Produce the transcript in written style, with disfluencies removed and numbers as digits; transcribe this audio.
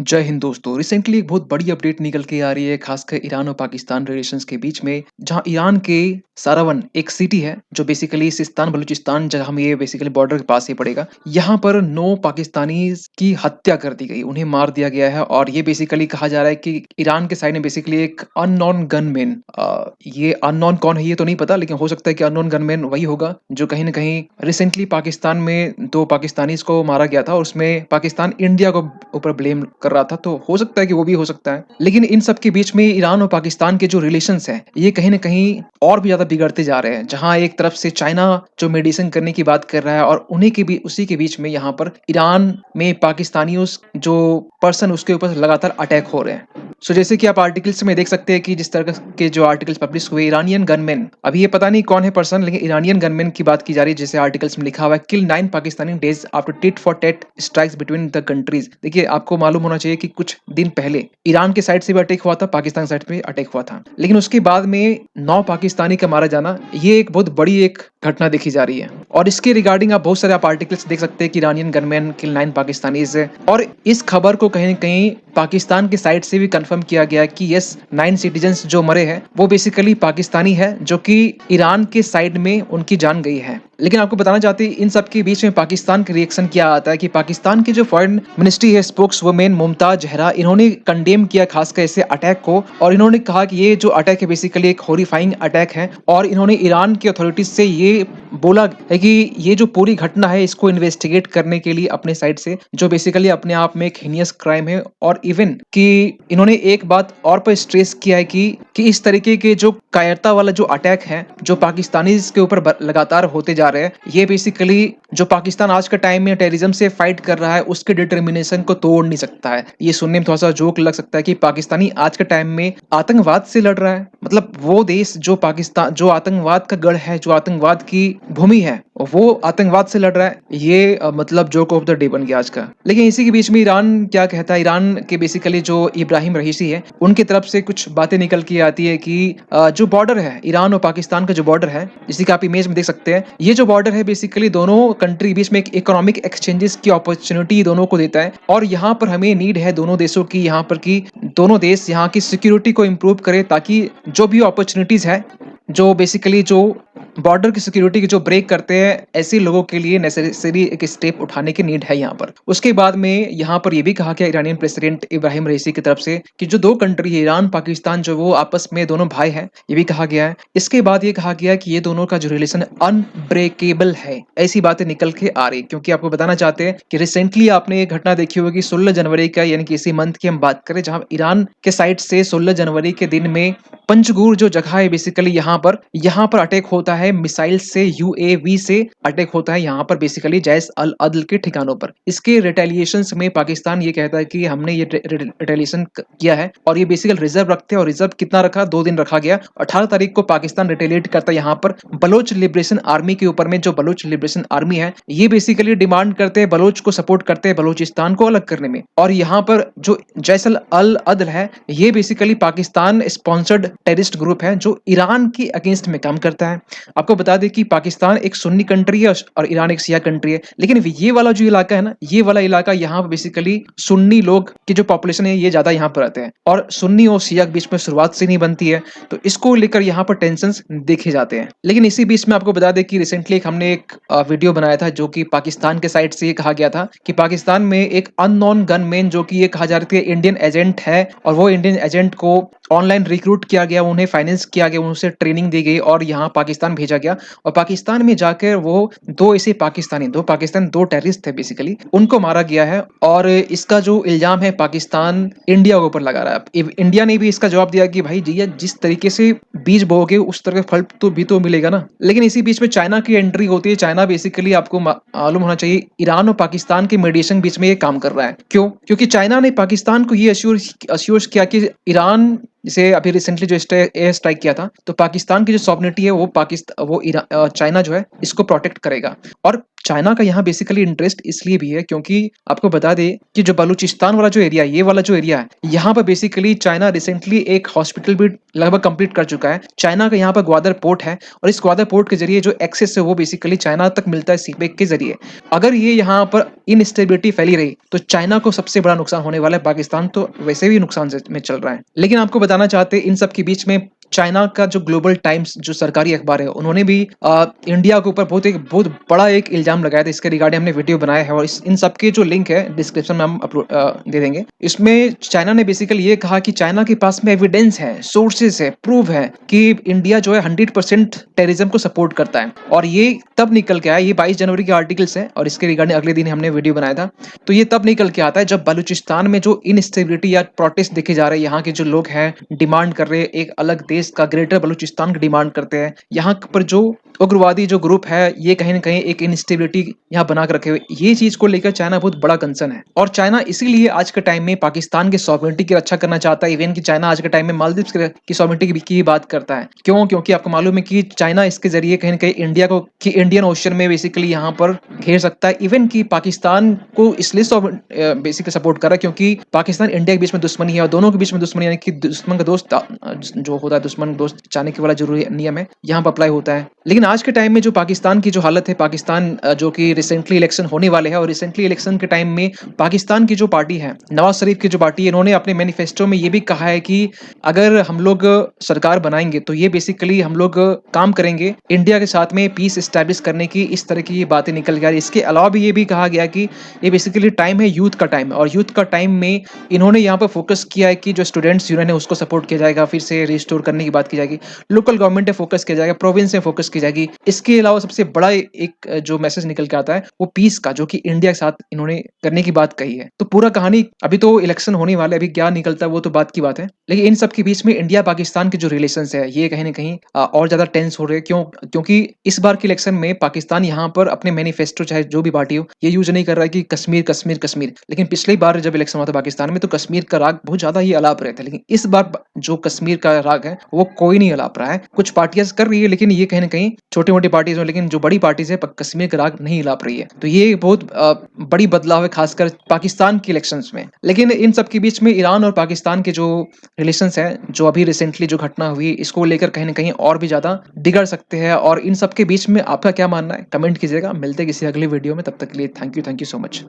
जय हिंद दोस्तों। रिसेंटली एक बहुत बड़ी अपडेट निकल के आ रही है, खासकर ईरान और पाकिस्तान रिलेशंस के बीच में, जहां ईरान के सारावन एक सिटी है जो बेसिकली सिस्तान बलूचिस्तान, जहां हम ये बेसिकली बॉर्डर के पास ही पड़ेगा। यहाँ पर 9 पाकिस्तानी की हत्या कर दी गई, उन्हें मार दिया गया है। और ये बेसिकली कहा जा रहा है कि ईरान के साइड में बेसिकली एक अननोन गनमैन, ये अननोन कौन है ये तो नहीं पता, लेकिन हो सकता है कि अननोन गनमैन वही होगा जो कहीं ना कहीं रिसेंटली पाकिस्तान में 2 पाकिस्तानीज को मारा गया था और उसमें पाकिस्तान इंडिया को ऊपर ब्लेम कर रहा था। तो हो सकता है कि वो भी हो सकता है। लेकिन इन सब के बीच में ईरान और पाकिस्तान के जो रिलेशंस हैं, ये कहीं ना कहीं और भी ज्यादा बिगड़ते जा रहे हैं। जहां एक तरफ से चाइना जो मेडिसिन करने की बात कर रहा है, और उन्हीं के भी उसी के बीच में यहाँ पर ईरान में पाकिस्तानियों जो पर्सन उसके ऊपर लगातार अटैक हो रहे हैं। सो जैसे कि आप आर्टिकल्स में देख सकते हैं कि जिस तरह के जो आर्टिकल्स पब्लिश हुए, ईरानियन गनमैन, अभी ये पता नहीं कौन है पर्सन, लेकिन ईरानियन गनमैन की बात की जा रही है। जैसे आर्टिकल्स में लिखा हुआ है, किल 9 Pakistani days after tit for tat strikes between the countries. देखिए, आपको मालूम होना चाहिए कि कुछ दिन पहले ईरान के साइड से भी अटैक हुआ था, पाकिस्तान साइड पे अटैक हुआ था, लेकिन उसके बाद में 9 पाकिस्तानी का मारा जाना, ये एक बहुत बड़ी एक घटना देखी जा रही है। और इसके रिगार्डिंग आप बहुत सारे आर्टिकल्स देख सकते हैं कि ईरानियन गनमैन किल 9 पाकिस्तानीज है। और इस खबर को कहीं न कहीं पाकिस्तान के साइड से भी कंफर्म किया गया कि यस, 9 सिटीजन्स जो मरे हैं वो बेसिकली पाकिस्तानी है, जो कि ईरान के साइड में उनकी जान गई है। लेकिन आपको बताना चाहते हैं इन सब के बीच में पाकिस्तान का रिएक्शन क्या आता है कि पाकिस्तान की जो फॉरेन मिनिस्ट्री है, स्पोक्स वुमेन मुमताज जहरा, इन्होंने कंडेम किया खासकर ऐसे अटैक को। और इन्होंने कहा कि ये जो अटैक है बेसिकली एक हॉरिफाइंग अटैक है। और इन्होंने ईरान की अथॉरिटीज से ये बोला है कि ये जो पूरी घटना है इसको इन्वेस्टिगेट करने के लिए अपने साइड से, जो बेसिकली अपने आप में एक हीनियस क्राइम है। और इवन कि इन्होंने एक बात और पर स्ट्रेस किया है कि इस तरीके के जो कायरता वाला जो अटैक है जो पाकिस्तानी के ऊपर लगातार होते जा रहे हैं, ये बेसिकली जो पाकिस्तान आज के टाइम में टेररिज्म से फाइट कर रहा है उसके डिटर्मिनेशन को तोड़ नहीं सकता है। ये सुनने में थोड़ा सा जोक लग सकता है कि पाकिस्तानी आज के टाइम में आतंकवाद से लड़ रहा है। मतलब वो देश जो पाकिस्तान, जो आतंकवाद का गढ़ है, जो आतंकवाद की भूमि है, वो आतंकवाद से लड़ रहा है। ये मतलब जोक ऑफ द डे बन गया आज का। लेकिन इसी के बीच में ईरान क्या कहता है, ईरान के बेसिकली जो इब्राहिम रईसी है, उनकी तरफ से कुछ बातें निकल के आती है कि जो बॉर्डर है ईरान और पाकिस्तान का, जो बॉर्डर है, जिसकी आप इमेज में देख सकते हैं, ये जो बॉर्डर है बेसिकली दोनों कंट्री के बीच में एक इकोनॉमिक एक्सचेंजेस की अपॉर्चुनिटी दोनों को देता है। और यहाँ पर हमें नीड है दोनों देशों की, यहाँ पर की दोनों देश यहाँ की सिक्योरिटी को इम्प्रूव करे, ताकि जो भी अपॉर्चुनिटीज है, जो बेसिकली जो बॉर्डर की सिक्योरिटी की जो ब्रेक करते हैं, ऐसे लोगों के लिए नेसेसरी एक स्टेप उठाने की नीड है यहाँ पर। उसके बाद में यहाँ पर यह भी कहा गया ईरानियन प्रेसिडेंट इब्राहिम रईसी की तरफ से कि जो दो कंट्री है ईरान पाकिस्तान, जो वो आपस में दोनों भाई हैं, ये भी कहा गया है। इसके बाद ये कहा गया कि ये दोनों का जो रिलेशन अनब्रेकेबल है। ऐसी बातें निकल के आ रही, क्योंकि आपको बताना चाहते हैं कि रिसेंटली आपने एक घटना देखी होगी 16 जनवरी का, यानी कि इसी मंथ की हम बात करें, जहां ईरान के साइड से 16 जनवरी के दिन में पंजगुर जो जगह है बेसिकली यहाँ पर अटैक होता है मिसाइल से, यूएवी से अटैक होता है यहाँ पर बेसिकली जैश अल अदल के ठिकानों पर। इसके रिटेलिएशंस में पाकिस्तान ये कहता है कि हमने ये रिटेलिएशन किया है, और ये बेसिकल रिजर्व रखते हैं। और रिजर्व कितना रखा, 2 दिन रखा गया। 18 तारीख को पाकिस्तान रिटेलिएट करता है यहाँ पर बलोच लिबरेशन आर्मी के ऊपर में। जो बलोच लिबरेशन आर्मी है, ये बेसिकली डिमांड करते हैं, बलोच को सपोर्ट करते हैं बलोचिस्तान को अलग करने में। और यहाँ पर जो जैश अल अदल है, ये basically Pakistan sponsored terrorist group है जो ईरान के अगेंस्ट में काम करता है। आपको बता दें कि पाकिस्तान एक सुन्नी कंट्री है और ईरान एक शिया कंट्री है, लेकिन ये वाला जो इलाका है ना, ये वाला इलाका यहाँ पर बेसिकली सुन्नी लोग की जो पॉपुलेशन है, ये ज्यादा यहाँ पर रहते हैं। और सुन्नी और शिया के बीच में शुरुआत से नहीं बनती है, तो इसको लेकर यहाँ पर टेंशंस देखे जाते हैं। लेकिन इसी बीच में आपको बता दें कि रिसेंटली हमने एक वीडियो बनाया था, जो कि पाकिस्तान के साइड से ये कहा गया था कि पाकिस्तान में एक अननोन गनमैन, जो कि ये कहा जा रहा है इंडियन एजेंट है, और वो इंडियन एजेंट को ऑनलाइन रिक्रूट किया गया, उन्हें फाइनेंस किया गया, उनसे ट्रेनिंग दी गई और यहाँ पाकिस्तान भेजा गया। और पाकिस्तान में जाकर वो दो दो टेररिस्ट थे बेसिकली, उनको मारा गया है। और इसका जो इल्जाम है पाकिस्तान इंडिया के ऊपर लगा रहा है। इंडिया ने भी इसका जवाब दिया कि भाई जी, जिस तरीके से बीज बोओगे उस तरह का फल तो मिलेगा ना। लेकिन इसी बीच में चाइना की एंट्री होती है। चाइना बेसिकली आपको मालूम होना चाहिए ईरान और पाकिस्तान के मीडिएशन बीच में ये काम कर रहा है। क्यों? क्योंकि चाइना ने पाकिस्तान को ये अश्योर किया कि ईरान जैसे अभी रिसेंटली जो एयर स्ट्राइक किया था, तो पाकिस्तान की जो सॉवरेनिटी है वो चाइना जो है इसको प्रोटेक्ट करेगा। और चाइना का यहाँ बेसिकली इंटरेस्ट इसलिए भी है क्योंकि आपको बता दें कि जो बलूचिस्तान वाला जो एरिया है, ये वाला जो एरिया है, यहाँ पर बेसिकली चाइना रिसेंटली एक हॉस्पिटल भी लगभग कंप्लीट कर चुका है। चाइना का यहाँ पर ग्वादर पोर्ट है और इस ग्वादर पोर्ट के जरिए जो एक्सेस है वो बेसिकली चाइना तक मिलता है सीपेक के जरिए। अगर ये यहाँ पर इनस्टेबिलिटी फैली रही तो चाइना को सबसे बड़ा नुकसान होने वाला है। पाकिस्तान तो वैसे भी नुकसान में चल रहा है। लेकिन आपको बताना चाहते हैं इन सब के बीच में चाइना का जो ग्लोबल टाइम्स जो सरकारी अखबार है, उन्होंने भी इंडिया के ऊपर बहुत बड़ा एक इल्जाम लगाया था। इसके रिगार्डिंग हमने वीडियो बनाया है और इन सब के जो लिंक है डिस्क्रिप्शन में हम दे देंगे। इसमें चाइना ने बेसिकली ये कहा कि चाइना के पास में एविडेंस है, सोर्सेस है, प्रूफ है कि इंडिया जो है 100% टेररिज्म को सपोर्ट करता है। और ये तब निकल के आया, ये 22 जनवरी के आर्टिकल्स है और इसके रिगार्डिंग अगले दिन हमने वीडियो बनाया था। तो ये तब निकल के आता है जब बलूचिस्तान में जो इनस्टेबिलिटी या प्रोटेस्ट देखे जा रहे हैं, यहाँ के जो लोग हैं डिमांड कर रहे हैं एक अलग देश का, ग्रेटर बलूचिस्तान की डिमांड करते हैं। यहाँ पर जो उग्रवादी जो ग्रुप है ये कहीं ना कहीं एक इनस्टेबिलिटी यहाँ बना कर रखे हुए, ये चीज को लेकर चाइना बहुत बड़ा कंसर्न है। और चाइना इसीलिए आज के टाइम में पाकिस्तान की सॉवरेनिटी की रक्षा करना चाहता है। इवन कि चाइना आज के टाइम में मालदीव्स की सॉवरेनिटी की बात करता है। क्यों? क्योंकि आपको मालूम है कि चाइना इसके जरिए कहीं ना कहीं इंडिया को कि इंडियन ओशन में बेसिकली यहाँ पर घेर सकता है। इवन कि पाकिस्तान को इसलिए बेसिकली सपोर्ट कर रहा है क्योंकि पाकिस्तान इंडिया के बीच में दुश्मनी है और दोनों के बीच में दुश्मनी, यानी कि दुश्मन का दोस्त जो होता है, दुश्मन का दोस्त चाहने के वाला जरूरी नियम है, यहाँ पर अप्लाई होता है। लेकिन आज के टाइम में जो पाकिस्तान की जो हालत है, पाकिस्तान जो कि रिसेंटली इलेक्शन होने वाले हैं और रिसेंटली इलेक्शन के टाइम में पाकिस्तान की जो पार्टी है, नवाज शरीफ की जो पार्टी है, इन्होंने अपने मैनिफेस्टो में ये भी कहा है कि अगर हम लोग सरकार बनाएंगे तो ये बेसिकली हम लोग काम करेंगे इंडिया के साथ में पीस एस्टैब्लिश करने की। इस तरह की ये बातें निकल गया। इसके अलावा भी ये भी कहा गया कि ये बेसिकली टाइम है यूथ का टाइम है और यूथ का टाइम में इन्होंने यहाँ पर फोकस किया है कि जो स्टूडेंट्स यूनियन है उसको सपोर्ट किया जाएगा, फिर से रिस्टोर करने की बात की जाएगी, लोकल गवर्नमेंट पे फोकस किया जाएगा, प्रोविंस में फोकस की जाएगी। इसके अलावा सबसे बड़ा एक जो मैसेज निकल के आता है वो पीस का, जो कि इंडिया के साथ इन्होंने करने की बात कही है। तो पूरा कहानी, अभी तो इलेक्शन होने वाले, अभी क्या निकलता है वो तो बात की बात है। लेकिन इन सब के बीच में इंडिया पाकिस्तान के जो रिलेशन है ये कहीं ना कहीं और ज्यादा टेंस हो रहे हैं। क्यों? क्योंकि इस बार के इलेक्शन में पाकिस्तान यहाँ पर अपने मैनिफेस्टो, चाहे जो भी पार्टी हो, ये यूज नहीं कर रहा है कि कश्मीर कश्मीर कश्मीर। लेकिन पिछली बार जब इलेक्शन हुआ था पाकिस्तान में तो कश्मीर का राग बहुत ज्यादा ही अलाप रहे थे। लेकिन इस बार जो कश्मीर का राग है वो कोई नहीं अलाप रहा है। कुछ पार्टियां कर रही है लेकिन ये कहीं ना कहीं छोटी मोटी पार्टीज में, लेकिन जो बड़ी पार्टीज है कश्मीर का राग नहीं अलाप रही है। तो ये बहुत बड़ी बदलाव है खासकर पाकिस्तान के इलेक्शंस में। लेकिन इन सब के बीच में ईरान और पाकिस्तान के जो रिलेशंस है, जो अभी रिसेंटली जो घटना हुई, इसको लेकर कहीं ना कहीं और भी ज्यादा बिगड़ सकते हैं। और इन सब के बीच में आपका क्या मानना है कमेंट कीजिएगा। मिलते हैं किसी अगली वीडियो में, तब तक के लिए थैंक यू सो मच।